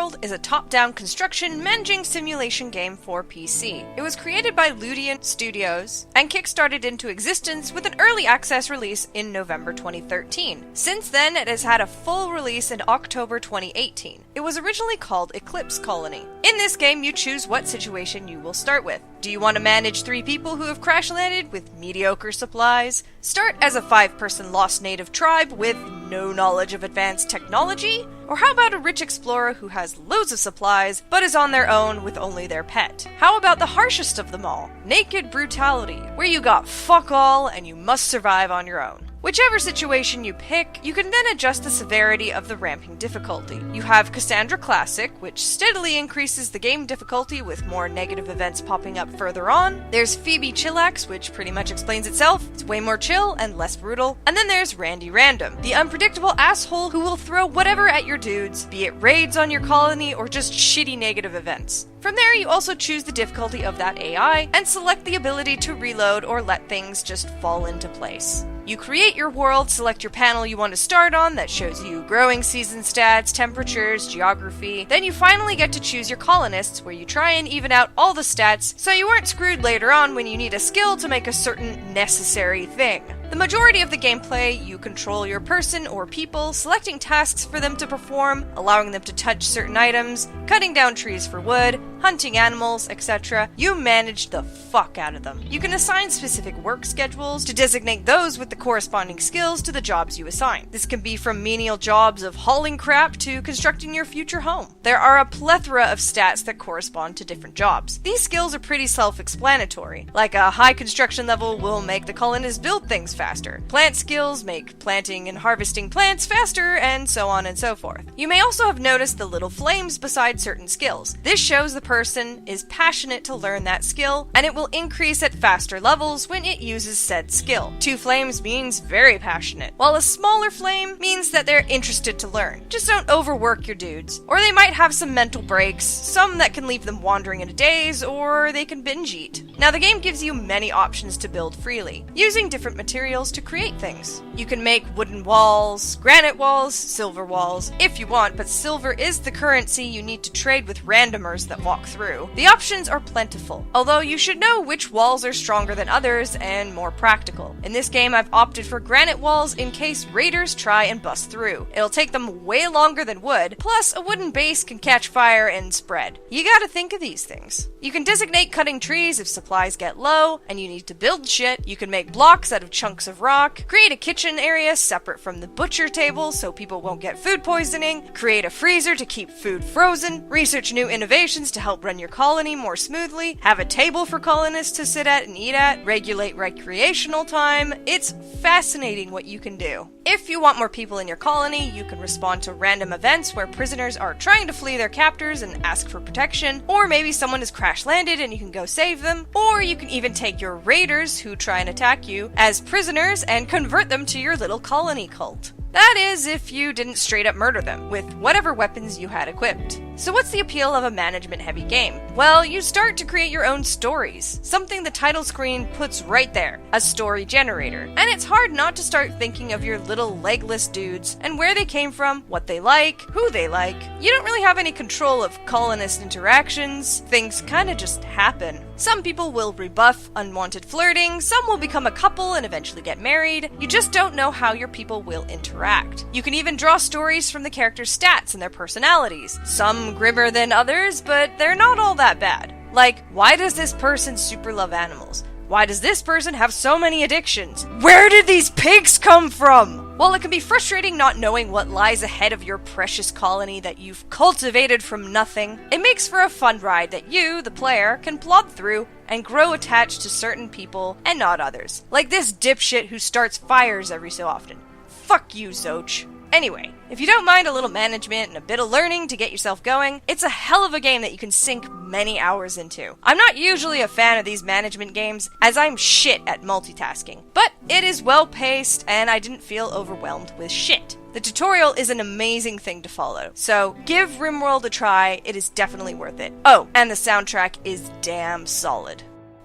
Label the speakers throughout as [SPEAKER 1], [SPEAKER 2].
[SPEAKER 1] Rimworld is a top-down construction managing simulation game for PC. It was created by Ludian Studios and kickstarted into existence with an early access release in November 2013. Since then, it has had a full release in October 2018. It was originally called Eclipse Colony. In this game, you choose what situation you will start with. Do you want to manage 3 people who have crash-landed with mediocre supplies? Start as a 5-person lost native tribe with no knowledge of advanced technology? Or how about a rich explorer who has loads of supplies, but is on their own with only their pet? How about the harshest of them all, naked brutality, where you got fuck all and you must survive on your own? Whichever situation you pick, you can then adjust the severity of the ramping difficulty. You have Cassandra Classic, which steadily increases the game difficulty with more negative events popping up further on. There's Phoebe Chillax, which pretty much explains itself. It's way more chill and less brutal. And then there's Randy Random, the unpredictable asshole who will throw whatever at your dudes, be it raids on your colony or just shitty negative events. From there, you also choose the difficulty of that AI and select the ability to reload or let things just fall into place. You create your world, select your panel you want to start on that shows you growing season stats, temperatures, geography. Then you finally get to choose your colonists, where you try and even out all the stats so you aren't screwed later on when you need a skill to make a certain necessary thing. The majority of the gameplay, you control your person or people, selecting tasks for them to perform, allowing them to touch certain items, cutting down trees for wood, hunting animals, etc. You manage the fuck out of them. You can assign specific work schedules to designate those with the corresponding skills to the jobs you assign. This can be from menial jobs of hauling crap to constructing your future home. There are a plethora of stats that correspond to different jobs. These skills are pretty self-explanatory. Like a high construction level will make the colonists build things faster. Plant skills make planting and harvesting plants faster, and so on and so forth. You may also have noticed the little flames beside certain skills. This shows the person is passionate to learn that skill, and it will increase at faster levels when it uses said skill. 2 flames means very passionate, while a smaller flame means that they're interested to learn. Just don't overwork your dudes. Or they might have some mental breaks, some that can leave them wandering in a daze, or they can binge eat. Now, the game gives you many options to build freely, using different materials to create things. You can make wooden walls, granite walls, silver walls, if you want, but silver is the currency you need to trade with randomers that walk through. The options are plentiful, although you should know which walls are stronger than others and more practical. In this game, I've opted for granite walls in case raiders try and bust through. It'll take them way longer than wood, plus a wooden base can catch fire and spread. You gotta think of these things. You can designate cutting trees if supplies get low and you need to build shit. You can make blocks out of chunks of rock, create a kitchen area separate from the butcher table so people won't get food poisoning, create a freezer to keep food frozen, research new innovations to help run your colony more smoothly, have a table for colonists to sit at and eat at, regulate recreational time. It's fascinating what you can do. If you want more people in your colony, you can respond to random events where prisoners are trying to flee their captors and ask for protection, or maybe someone has crash-landed and you can go save them, or you can even take your raiders who try and attack you as prisoners and convert them to your little colony cult. That is, if you didn't straight up murder them with whatever weapons you had equipped. So what's the appeal of a management-heavy game? Well, you start to create your own stories, something the title screen puts right there, a story generator. And it's hard not to start thinking of your little legless dudes and where they came from, what they like, who they like. You don't really have any control of colonist interactions, things kinda just happen. Some people will rebuff unwanted flirting, some will become a couple and eventually get married. You just don't know how your people will interact. You can even draw stories from the characters' stats and their personalities. Some grimmer than others, but they're not all that bad. Like, why does this person super love animals? Why does this person have so many addictions? Where did these pigs come from? While it can be frustrating not knowing what lies ahead of your precious colony that you've cultivated from nothing, it makes for a fun ride that you, the player, can plod through and grow attached to certain people and not others. Like this dipshit who starts fires every so often. Fuck you, Zoch. Anyway, if you don't mind a little management and a bit of learning to get yourself going, it's a hell of a game that you can sink many hours into. I'm not usually a fan of these management games, as I'm shit at multitasking, but it is well paced and I didn't feel overwhelmed with shit. The tutorial is an amazing thing to follow, so give Rimworld a try, it is definitely worth it. Oh, and the soundtrack is damn solid.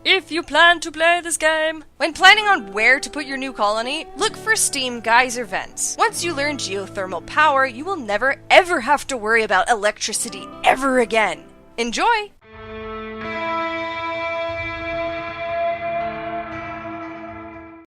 [SPEAKER 1] if you plan to play this game. When planning on where to put your new colony, look for steam geyser vents. Once you learn geothermal power, you will never ever have to worry about electricity ever again. Enjoy!